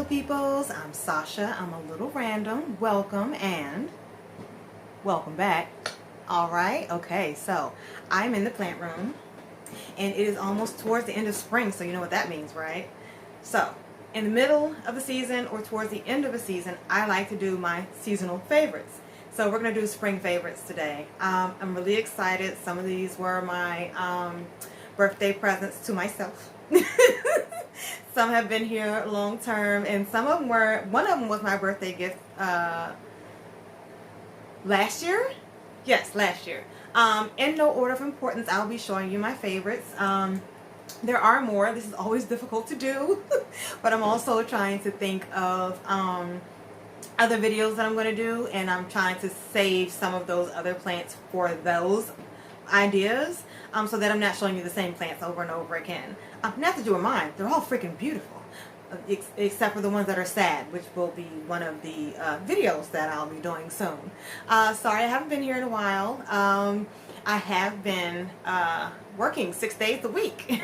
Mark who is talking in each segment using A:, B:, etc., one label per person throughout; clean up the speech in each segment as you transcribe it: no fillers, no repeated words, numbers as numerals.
A: peoples, I'm Sasha. I'm a little random. Welcome and welcome back. All right, okay, so I'm in the plant room and it is almost towards the end of spring, so you know what that means, right? So in the middle of the season or towards the end of a season, I like to do my seasonal favorites. So we're going to do spring favorites today. I'm really excited. Some of these were my birthday presents to myself. Some have been here long term, and some of them were, one of them was my birthday gift last year. Yes, last year. In no order of importance, I'll be showing you my favorites. There are more. This is always difficult to do, but I'm also trying to think of other videos that I'm going to do, and I'm trying to save some of those other plants for those ideas, so that I'm not showing you the same plants over and over again. Not that you were mine, they're all freaking beautiful, except for the ones that are sad, which will be one of the videos that I'll be doing soon. Sorry I haven't been here in a while. I have been working 6 days a week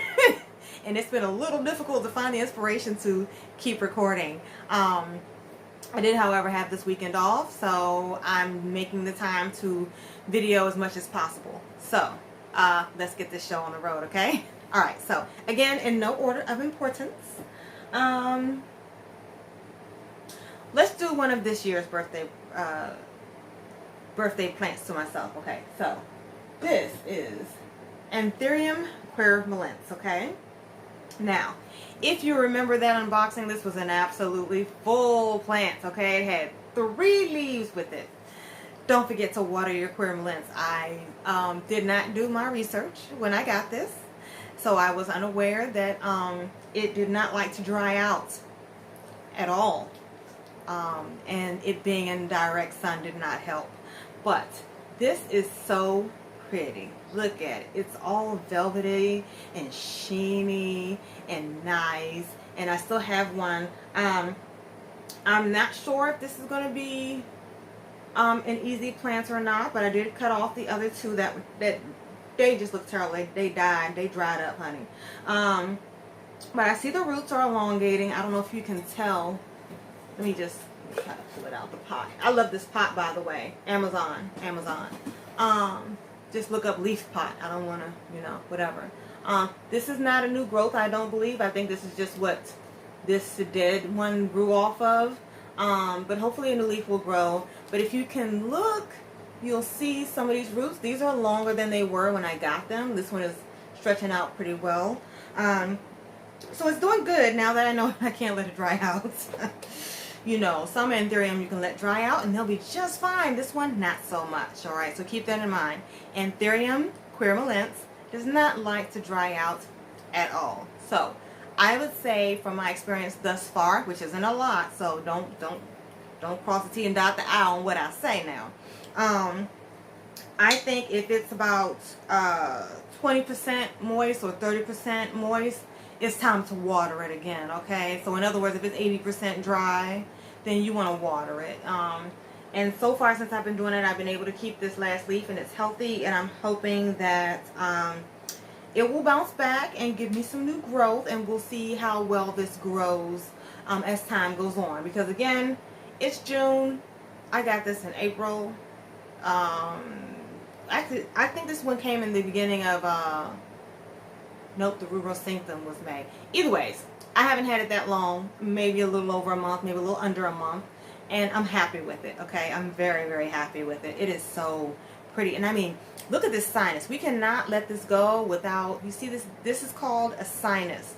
A: and it's been a little difficult to find the inspiration to keep recording. I did, however, have this weekend off, so I'm making the time to video as much as possible. So, let's get this show on the road, okay? Alright, so, again, in no order of importance, let's do one of this year's birthday plants to myself, okay? So, this is Anthurium querulans, okay? Now, if you remember that unboxing, this was an absolutely full plant, okay? It had 3 leaves with it. Don't forget to water your querulans. I did not do my research when I got this, so I was unaware that it did not like to dry out at all. And it being in direct sun did not help. But this is so pretty. Look at it. It's all velvety and sheeny and nice. And I still have one. I'm not sure if this is going to be an easy plant or not, but I did cut off the other 2 that they just look terrible. They died. They dried up, honey. But I see the roots are elongating. I don't know if you can tell. Let me just try to pull it out the pot. I love this pot, by the way. Amazon. Just look up leaf pot. I don't want to, you know, whatever. This is not a new growth, I don't believe. I think this is just what this dead one grew off of. But hopefully a new leaf will grow. But if you can look, you'll see some of these roots. These are longer than they were when I got them. This one is stretching out pretty well. So it's doing good now that I know I can't let it dry out. You know, some Anthurium you can let dry out and they'll be just fine. This one, not so much. Alright, so keep that in mind. Anthurium querulans does not like to dry out at all. So, I would say from my experience thus far, which isn't a lot, so don't cross the T and dot the I on what I say now. I think if it's about 20% moist or 30% moist, it's time to water it again, okay? So in other words, if it's 80% dry, then you want to water it. And so far since I've been doing it, I've been able to keep this last leaf and it's healthy, and I'm hoping that it will bounce back and give me some new growth, and we'll see how well this grows as time goes on. Because again, it's June. I got this in April. Actually, I think this one came in the beginning of nope, the Rubro Synctum was May. Either ways, I haven't had it that long, maybe a little over a month, maybe a little under a month, and I'm happy with it, okay? I'm very, very happy with it. It is so pretty, and I mean, look at this sinus. We cannot let this go without, you see this, this is called a sinus,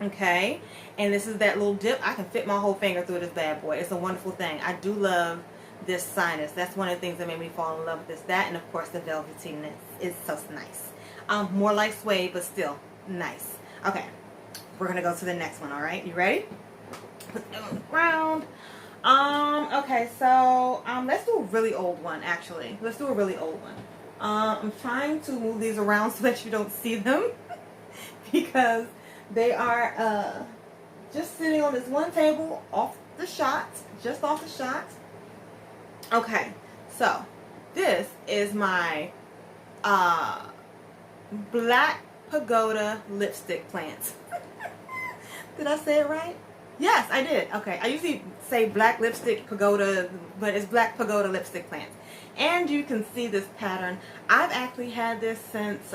A: okay? And this is that little dip. I can fit my whole finger through this bad boy. It's a wonderful thing. I do love this sinus. That's one of the things that made me fall in love with this. That, and of course the velvetiness is so nice. More like suede, but still nice. Okay, we're gonna go to the next one. All right, you ready? Put that on the ground. Okay, so let's do a really old one. Actually, let's do a really old one. I'm trying to move these around so that you don't see them because they are just sitting on this one table off the shot, just off the shot. Okay, so this is my Black Pagoda lipstick plant. Did I say it right? Yes, I did. Okay, I usually say black lipstick pagoda, but it's black pagoda lipstick plants. And you can see this pattern. I've actually had this since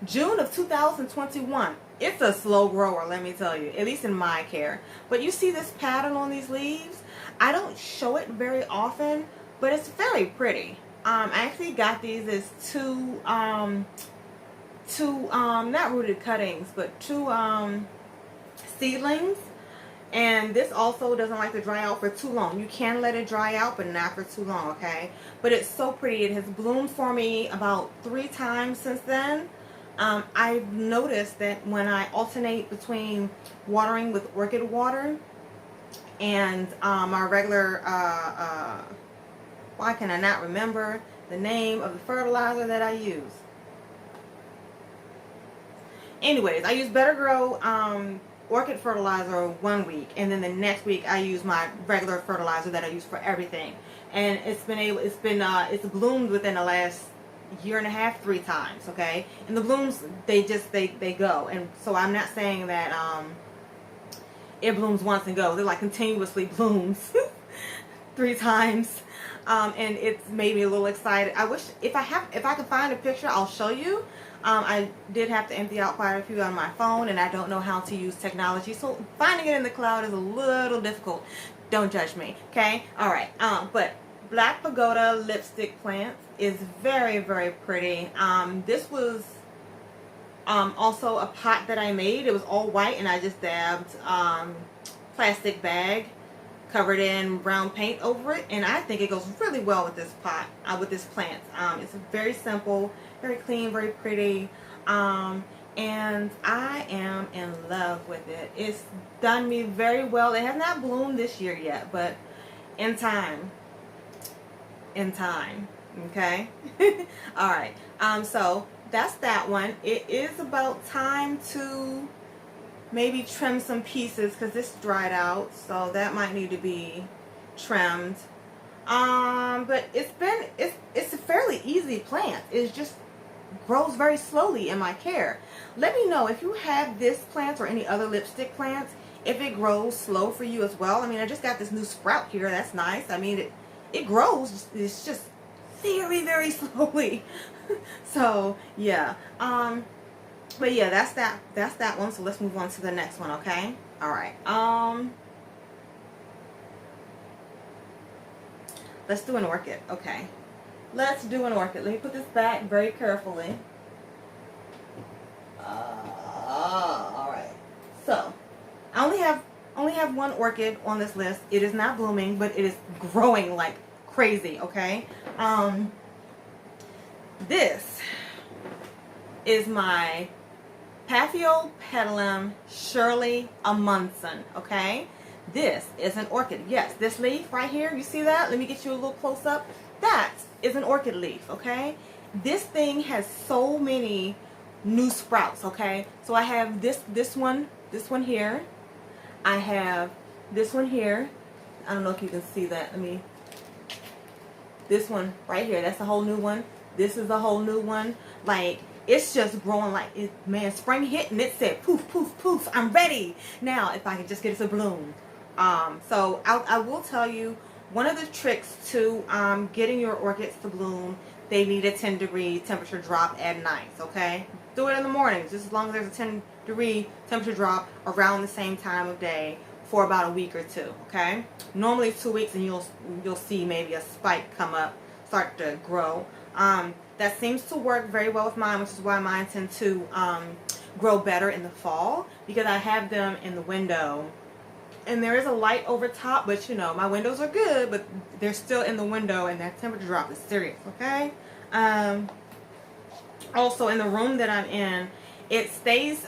A: June of 2021. It's a slow grower, let me tell you, at least in my care. But you see this pattern on these leaves? I don't show it very often, but it's very pretty. I actually got these as two not rooted cuttings, but two seedlings. And this also doesn't like to dry out for too long. You can let it dry out, but not for too long, okay? But it's so pretty. It has bloomed for me about 3 times since then. I've noticed that when I alternate between watering with orchid water and my regular, why can I not remember the name of the fertilizer that I use? Anyways, I use Better Grow orchid fertilizer 1 week, and then the next week I use my regular fertilizer that I use for everything. And it's bloomed within the last year and a half 3 times, okay? And the blooms, they go. And so I'm not saying that it blooms once and goes. It like continuously blooms 3 times. And it's made me a little excited. I wish if I could find a picture, I'll show you. I did have to empty out quite a few on my phone, and I don't know how to use technology, so finding it in the cloud is a little difficult. Don't judge me, okay? All right. But Black Pagoda lipstick plants is very, very pretty. This was also a pot that I made. It was all white, and I just dabbed plastic bag covered in brown paint over it, and I think it goes really well with this pot, with this plant. It's very simple, very clean, very pretty, and I am in love with it. It's done me very well. It has not bloomed this year yet, but in time, okay? All right, so that's that one. It is about time to maybe trim some pieces because this dried out, so that might need to be trimmed. But it's a fairly easy plant. It just grows very slowly in my care. Let me know if you have this plant or any other lipstick plants, if it grows slow for you as well. I mean, I just got this new sprout here. That's nice. I mean, it grows. It's just very, very slowly. So yeah. But yeah, that's that one. So let's move on to the next one, okay? All right. Let's do an orchid. Okay. Let's do an orchid. Let me put this back very carefully. All right. So, I only have one orchid on this list. It is not blooming, but it is growing like crazy, okay? This is my Paphiopedilum Shirley Amundsen, okay? This is an orchid. Yes, this leaf right here, you see that? Let me get you a little close up. That is an orchid leaf, okay? This thing has so many new sprouts, okay? So I have this one here. I have this one here. I don't know if you can see that. This one right here, that's a whole new one. This is a whole new one. Like, it's just growing like it, man, spring hit and it said poof, poof, poof, I'm ready. Now, if I can just get it to bloom. So I will tell you, one of the tricks to getting your orchids to bloom, they need a 10-degree temperature drop at night, okay? Do it in the mornings, just as long as there's a 10-degree temperature drop around the same time of day for about a week or 2, okay? Normally 2 weeks and you'll see maybe a spike come up, start to grow. That seems to work very well with mine, which is why mine tend to grow better in the fall, because I have them in the window. And there is a light over top, but you know, my windows are good, but they're still in the window, and that temperature drop is serious, okay? Also, in the room that I'm in, it stays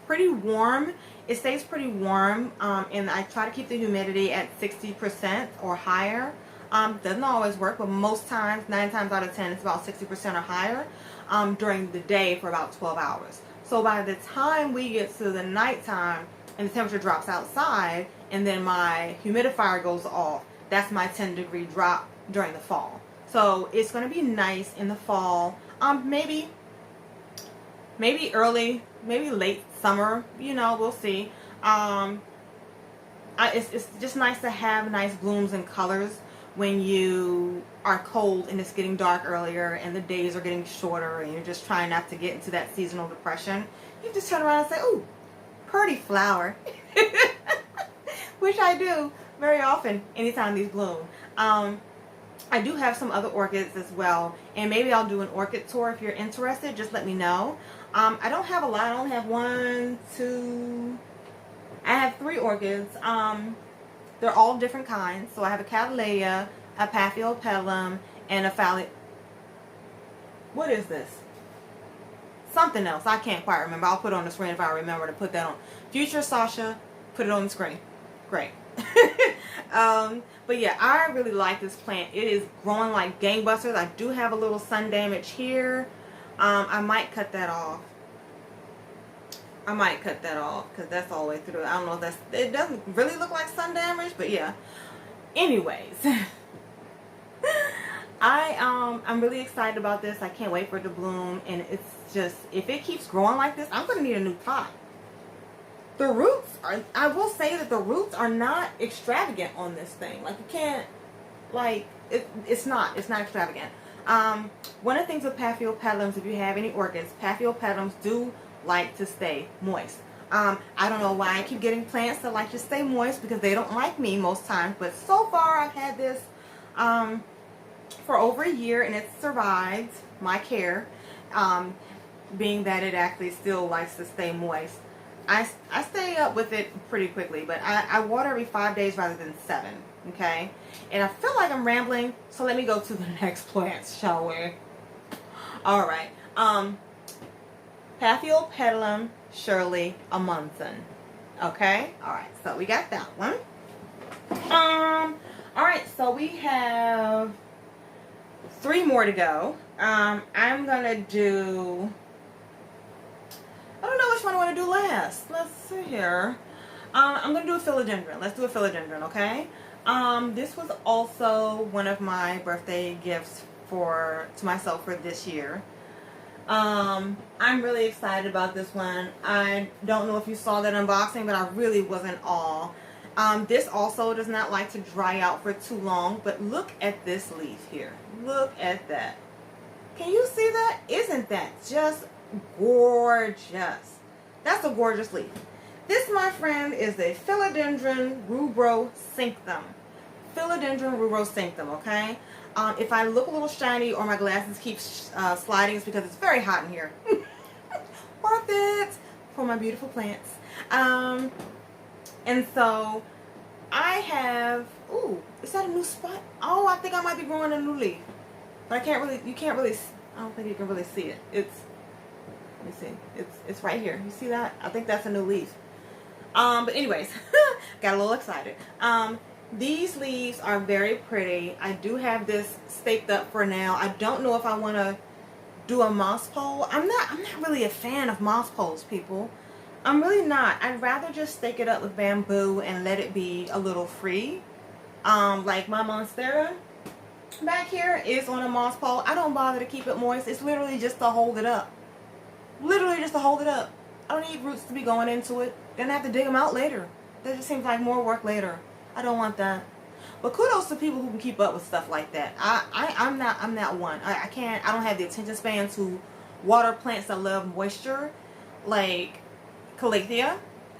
A: pretty warm. It stays pretty warm, and I try to keep the humidity at 60% or higher. Doesn't always work, but most times, 9 times out of 10, it's about 60% or higher during the day for about 12 hours. So by the time we get to the nighttime and the temperature drops outside, and then my humidifier goes off, that's my 10-degree drop during the fall. So it's going to be nice in the fall. Maybe late summer, you know, we'll see. It's just nice to have nice blooms and colors when you are cold and it's getting dark earlier and the days are getting shorter and you're just trying not to get into that seasonal depression. You just turn around and say, ooh, pretty flower. Which I do very often anytime these bloom. I do have some other orchids as well, and maybe I'll do an orchid tour if you're interested. Just let me know. I don't have a lot. I only have I have 3 orchids. They're all different kinds. So I have a Cattleya, a Paphiopedilum, and a what is this? Something else. I can't quite remember. I'll put it on the screen if I remember to put that on. Future Sasha, put it on the screen. Great. But yeah, I really like this plant. It is growing like gangbusters. I do have a little sun damage here. I might cut that off. Because that's all the way through. I don't know if it doesn't really look like sun damage, but yeah. Anyways, I'm really excited about this. I can't wait for it to bloom, and it's just, if it keeps growing like this, I'm gonna need a new pot. The roots are, I will say that the roots are not extravagant on this thing. Like, you can't, like, it's not extravagant. One of the things with Paphiopedilums, if you have any orchids, Paphiopedilums do like to stay moist. I don't know why I keep getting plants that like to stay moist, because they don't like me most times, but so far I've had this for over a year, and it's survived my care, being that it actually still likes to stay moist. I stay up with it pretty quickly, but I water every 5 days rather than 7, okay? And I feel like I'm rambling, so let me go to the next plants, shall we? Alright, Paphiopedilum Shirley Amundsen, okay? Alright, so we got that one. Alright, so we have 3 more to go. I'm gonna do, I don't know which one I want to do last. Let's see here. I'm going to do a philodendron. Let's do a philodendron, okay? This was also one of my birthday gifts to myself for this year. I'm really excited about this one. I don't know if you saw that unboxing, but I really was in awe. This also does not like to dry out for too long, but look at this leaf here. Look at that. Can you see that? Isn't that just gorgeous? That's a gorgeous leaf. This, my friend, is a Philodendron rubro-cinctum. Philodendron rubro-cinctum, okay? If I look a little shiny or my glasses keep sliding, it's because it's very hot in here. Worth it for my beautiful plants. And so I have, ooh, is that a new spot? Oh, I think I might be growing a new leaf. But I can't really, I don't think you can really see it. Let me see. It's right here. You see that? I think that's a new leaf. But anyways, got a little excited. These leaves are very pretty. I do have this staked up for now. I don't know if I want to do a moss pole. I'm not really a fan of moss poles, people. I'm really not. I'd rather just stake it up with bamboo and let it be a little free. Like my monstera back here is on a moss pole. I don't bother to keep it moist. It's literally just to hold it up. Literally just to hold it up. I don't need roots to be going into it. Then I have to dig them out later. That just seems like more work later. I don't want that. But kudos to people who can keep up with stuff like that. I'm not one. I can't. I don't have the attention span to water plants that love moisture, like Calathea.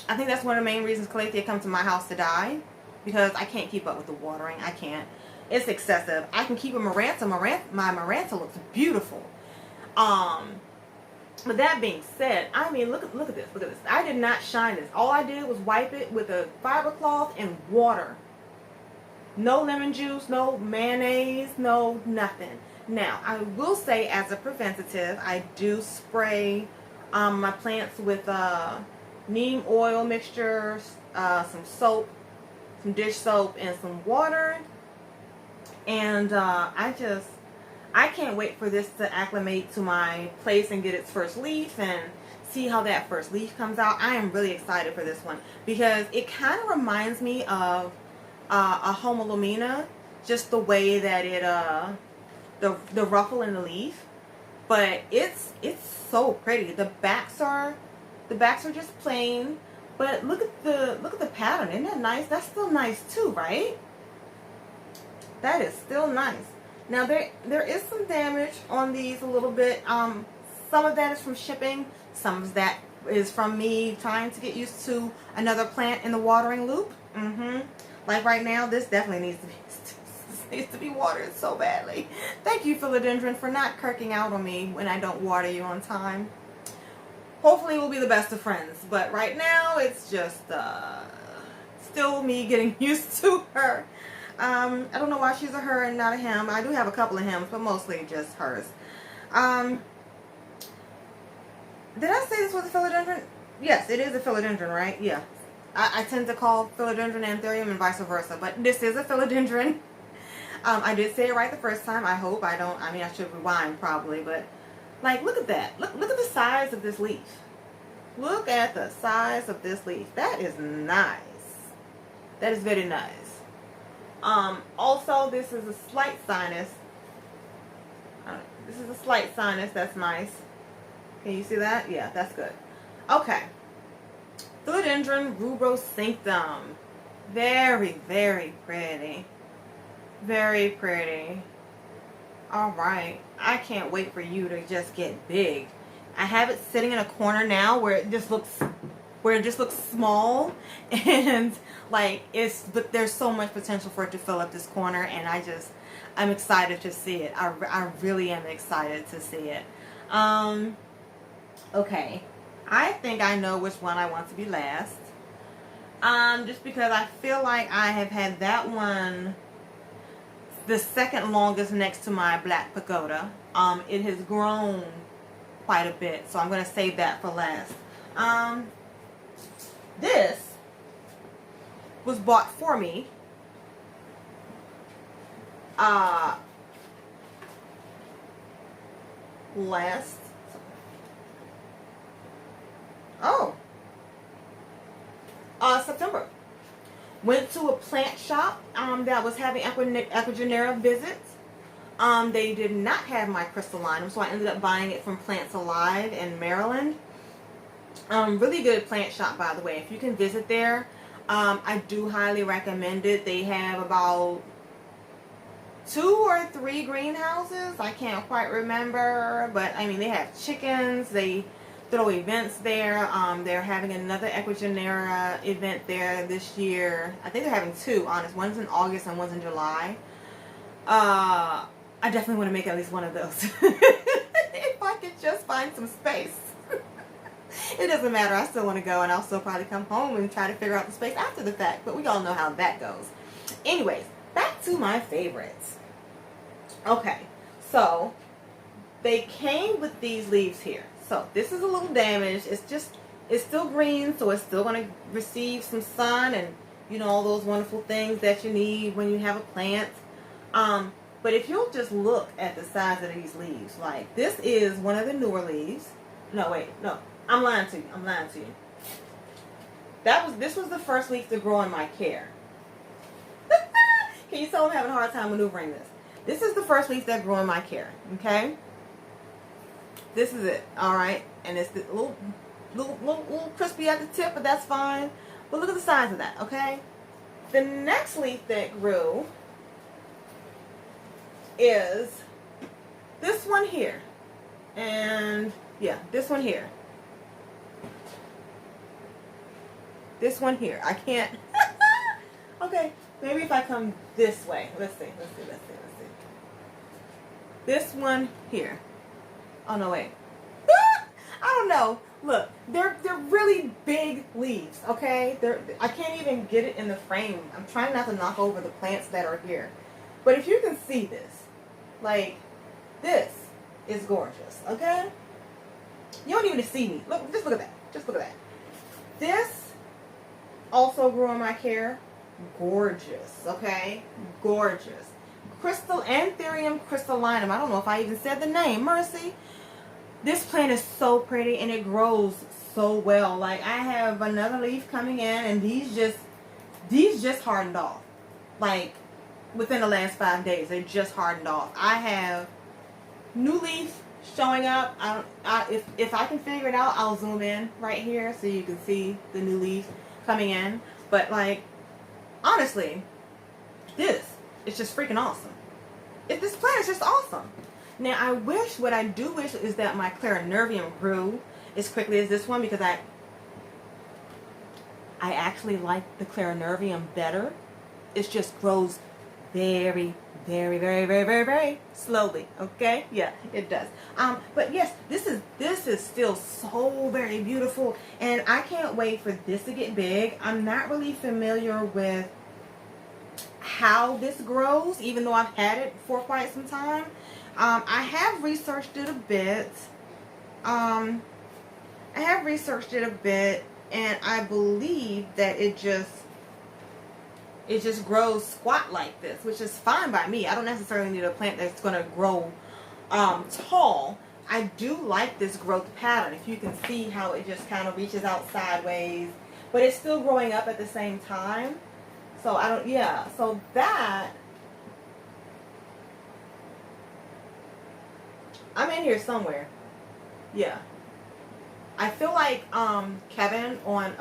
A: I think that's one of the main reasons Calathea comes to my house to die, because I can't keep up with the watering. I can't. It's excessive. I can keep a Maranta. My Maranta looks beautiful. But that being said, I mean, look at this. Look at this. I did not shine this. All I did was wipe it with a fiber cloth and water. No lemon juice, no mayonnaise, no nothing. Now, I will say, as a preventative, I do spray my plants with neem oil mixture, some soap, some dish soap, and some water. And I can't wait for this to acclimate to my place and get its first leaf and see how that first leaf comes out. I am really excited for this one because it kind of reminds me of a Homalomena, just the way that it the ruffle in the leaf. But it's so pretty. The backs are The backs are just plain, but look at the pattern. Isn't that nice? That's still nice too, right? That is still nice. Now there is some damage on these a little bit. Some of that is from shipping. Some of that is from me trying to get used to another plant in the watering loop. Like right now, this definitely needs to be watered so badly. Thank you, philodendron, for not kirking out on me when I don't water you on time. Hopefully we'll be the best of friends, but right now it's just still me getting used to her. I don't know why she's a her and not a him. I do have a couple of hims, but mostly just hers. Did I say this was a philodendron? Yes, it is a philodendron, right? Yeah. I tend to call philodendron anthurium and vice versa, but this is a philodendron. I did say it right the first time. I hope. I mean, I should rewind probably, but like, look at that. Look at the size of this leaf. Look at the size of this leaf. That is nice. That is very nice. Also, this is a slight sinus. This is a slight sinus. That's nice. Can you see that? Yeah, that's good. Okay. Philodendron rubrosynctum. Very, very pretty. Very pretty. Alright. I can't wait for you to just get big. I have it sitting in a corner now where it just looks small, and like but there's so much potential for it to fill up this corner, and I'm excited to see it. I really am excited to see it. Okay. I think I know which one I want to be last. Just because I feel like I have had that one the second longest next to my black pagoda. It has grown quite a bit, so I'm going to save that for last. This was bought for me last September. Went to a plant shop that was having Ecuagenera visits. They did not have my crystallinum, so I ended up buying it from Plants Alive in Maryland. Really good plant shop, by the way. If you can visit there, I do highly recommend it. They have about 2 or 3 greenhouses. I can't quite remember, but I mean, they have chickens. They throw events there. They're having another Ecuagenera event there this year. I think they're having 2, honest. One's in August and one's in July. I definitely want to make at least one of those. If I could just find some space. It doesn't matter. I still want to go, and I'll still probably come home and try to figure out the space after the fact, but we all know how that goes. Anyways, back to my favorites. Okay, so they came with these leaves here. So this is a little damaged. It's still green, so it's still going to receive some sun and, you know, all those wonderful things that you need when you have a plant. But if you'll just look at the size of these leaves, like this is one of the newer leaves. No, wait, no, I'm lying to you. This was the first leaf to grow in my care. Can you tell I'm having a hard time maneuvering this? This is the first leaf that grew in my care, okay? This is it, all right? And it's a little crispy at the tip, but that's fine. But look at the size of that, okay? The next leaf that grew is this one here. And yeah, this one here. This one here. I can't. Okay, maybe if I come this way. Let's see. This one here. Oh no, wait. I don't know. Look, they're really big leaves, okay? I can't even get it in the frame. I'm trying not to knock over the plants that are here. But if you can see this, like, this is gorgeous, okay? You don't even see me. Look, just look at that. Just look at that. This also grew in my care. Gorgeous, okay? Gorgeous. Anthurium crystallinum. I don't know if I even said the name. Mercy. This plant is so pretty and it grows so well. Like, I have another leaf coming in, and these just hardened off. Like, within the last 5 days, they just hardened off. I have new leaf showing up. If I can figure it out, I'll zoom in right here so you can see the new leaves coming in. But like, honestly, this is just freaking awesome. This plant is just awesome. Now, what I do wish is that my Clarinervium grew as quickly as this one, because I actually like the Clarinervium better. It just grows very, very, very, very, very, very slowly. Okay, yeah, it does. But yes, this is still so very beautiful, and I can't wait for this to get big. I'm not really familiar with how this grows, even though I've had it for quite some time. I have researched it a bit. And I believe that it just grows squat like this, which is fine by me. I don't necessarily need a plant that's going to grow tall. I do like this growth pattern. If you can see how it just kind of reaches out sideways, but it's still growing up at the same time. So so that, I'm in here somewhere. Yeah. I feel like Kevin on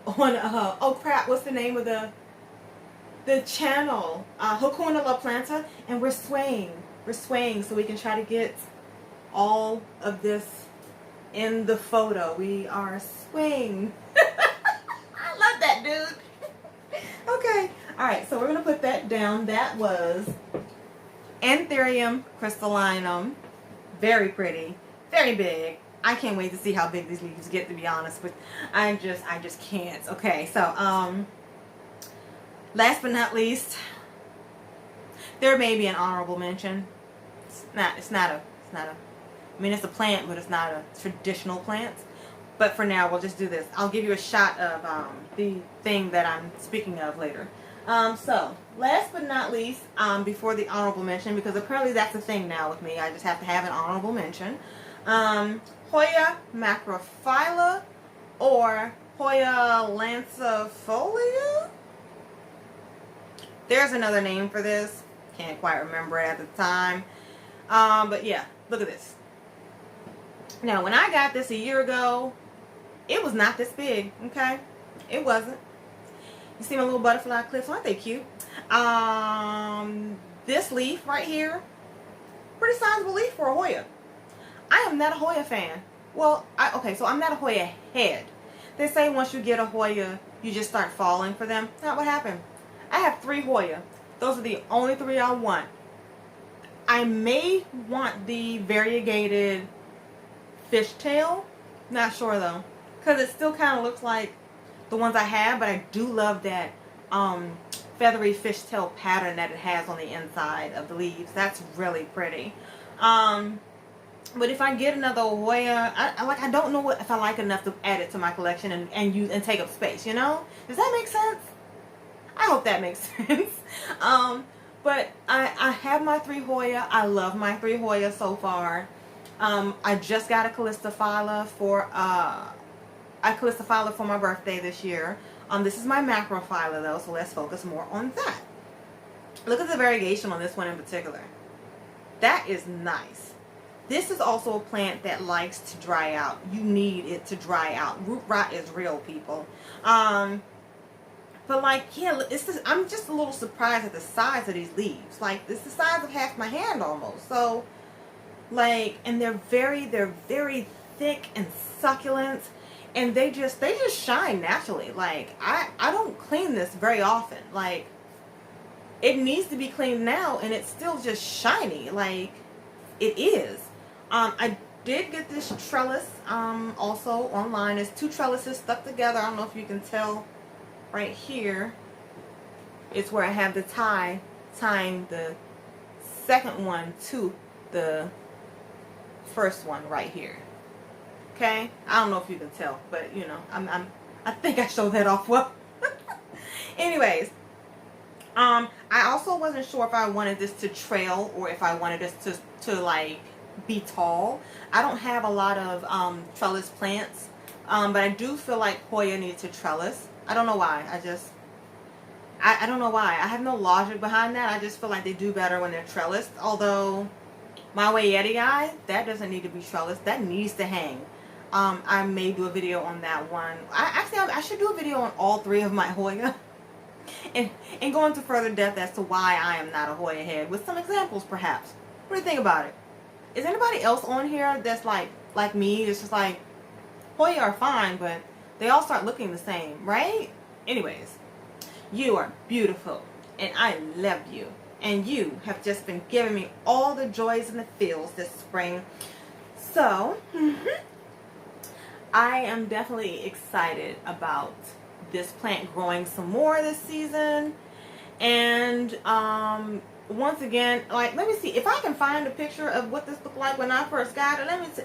A: oh crap, what's the name of the channel? Hakuna La Planta, and we're swaying so we can try to get all of this in the photo. We are swaying. I love that, dude. Okay. Alright, so we're going to put that down. That was Anthurium crystallinum. Very pretty. Very big. I can't wait to see how big these leaves get, to be honest, but I just can't. Okay, so last but not least, there may be an honorable mention. It's not a I mean, it's a plant, but it's not a traditional plant. But for now, we'll just do this. I'll give you a shot of the thing that I'm speaking of later. So, last but not least, before the honorable mention, because apparently that's the thing now with me. I just have to have an honorable mention. Hoya macrophylla, or Hoya lancifolia. There's another name for this. Can't quite remember it at the time. But yeah, look at this. Now, when I got this a year ago, it was not this big, okay? It wasn't. You see my little butterfly clips? Aren't they cute? This leaf right here, pretty sizable leaf for a Hoya. I am not a Hoya fan. Well, so I'm not a Hoya head. They say once you get a Hoya, you just start falling for them. That's not what happened. I have 3 Hoya. Those are the only 3 I want. I may want the variegated fishtail. Not sure though, because it still kind of looks like the ones I have, but I do love that feathery fishtail pattern that it has on the inside of the leaves. That's really pretty. But if I get another Hoya, I don't know if I like enough to add it to my collection and take up space, you know? Does that make sense? I hope that makes sense. But I have my 3 Hoya. I love my 3 Hoya so far. I just got a Calistophylla for my birthday this year. This is my Macrophylla though, so let's focus more on that. Look at the variegation on this one in particular. That is nice. This is also a plant that likes to dry out. You need it to dry out. Root rot is real, people. But like, yeah, I'm just a little surprised at the size of these leaves. Like, it's the size of half my hand almost. So, like, and they're very thick and succulent, and they just shine naturally. Like, I don't clean this very often. Like, it needs to be cleaned now, and it's still just shiny. Like, it is. I did get this trellis also online. It's 2 trellises stuck together. I don't know if you can tell right here. It's where I have the tying the second one to the first one right here. Okay, I don't know if you can tell, but you know, I think I showed that off well. Anyways, I also wasn't sure if I wanted this to trail or if I wanted this to like be tall. I don't have a lot of trellis plants, but I do feel like Hoya needs to trellis. I don't know why. I don't know why. I have no logic behind that. I just feel like they do better when they're trellised. Although My Wayettii, that doesn't need to be trellised. That needs to hang. I may do a video on that one. I should do a video on all 3 of my Hoya. And go into further depth as to why I am not a Hoya head, with some examples perhaps. What do you think about it? Is anybody else on here that's like me? It's just like, Hoya are fine, but they all start looking the same, right? Anyways, you are beautiful, and I love you. And you have just been giving me all the joys in the fields this spring. So, I am definitely excited about this plant growing some more this season. And once again, like, let me see if I can find a picture of what this looked like when I first got it. Let me see.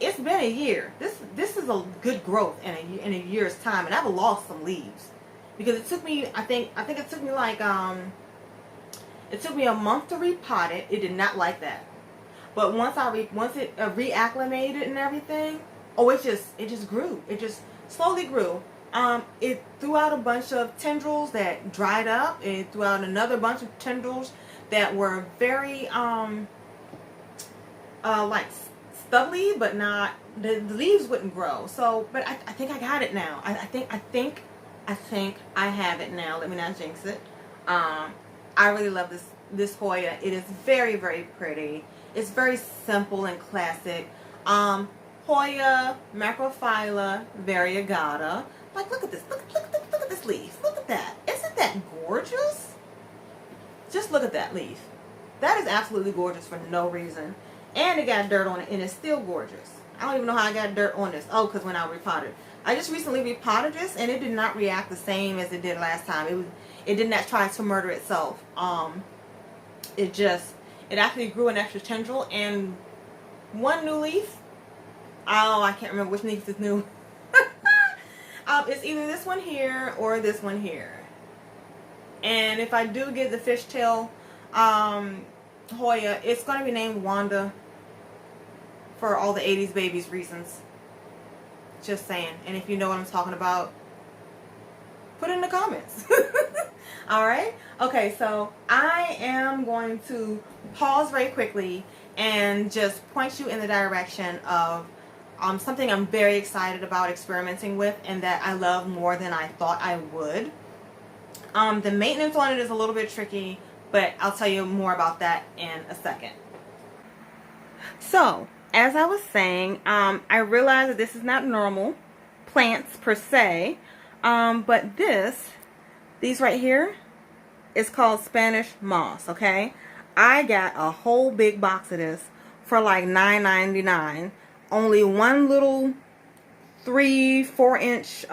A: It's been a year. This is a good growth in a year's time, and I've lost some leaves because it took me. I think it took me like it took me a month to repot it. It did not like that, but once it reacclimated and everything, oh, it just grew. It just slowly grew. It threw out a bunch of tendrils that dried up. It threw out another bunch of tendrils that were very like stubbly, but not, the leaves wouldn't grow. So, but I think I got it now. I think I have it now. Let me not jinx it. I really love this Hoya. It is very, very pretty. It's very simple and classic. Hoya macrophylla variegata. Like, look at this. Look at this leaf. Look at that. Isn't that gorgeous? Just look at that leaf. That is absolutely gorgeous for no reason. And it got dirt on it, and it's still gorgeous. I don't even know how I got dirt on this. Oh, because when I repotted. I just recently repotted this, and it did not react the same as it did last time. It did not try to murder itself. It actually grew an extra tendril and one new leaf. Oh, I can't remember which leaf is new. It's either this one here or this one here. And if I do get the fishtail Hoya, it's going to be named Wanda for all the 80s babies reasons. Just saying. And if you know what I'm talking about, put it in the comments. Alright? Okay, so I am going to pause very quickly and just point you in the direction of something I'm very excited about experimenting with and that I love more than I thought I would. The maintenance on it is a little bit tricky, but I'll tell you more about that in a second. So, as I was saying, I realize that this is not normal plants per se, but these right here is called Spanish moss, okay? I got a whole big box of this for like $9.99. Only one little 3-4 inch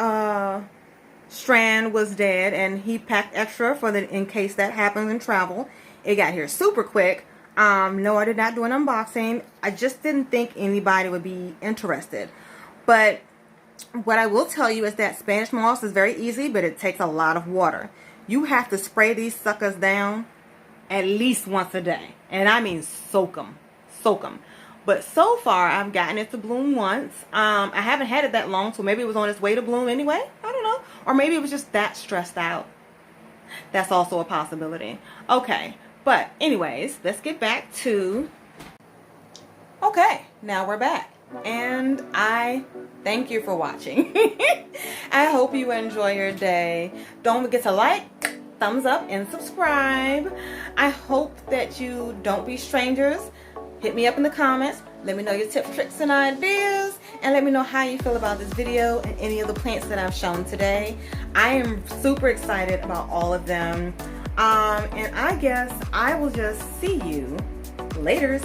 A: strand was dead, and he packed extra for in case that happens in travel. It got here super quick. No, I did not do an unboxing. I just didn't think anybody would be interested. But what I will tell you is that Spanish moss is very easy, but it takes a lot of water. You have to spray these suckers down at least once a day. And I mean soak them. Soak them. But so far, I've gotten it to bloom once. I haven't had it that long, so maybe it was on its way to bloom anyway. I don't know. Or maybe it was just that stressed out. That's also a possibility. Okay. But anyways, let's get back to... Okay, now we're back. And I thank you for watching. I hope you enjoy your day. Don't forget to like, thumbs up, and subscribe. I hope that you don't be strangers. Hit me up in the comments. Let me know your tips, tricks, and ideas. And let me know how you feel about this video and any of the plants that I've shown today. I am super excited about all of them. And I guess I will just see you laters.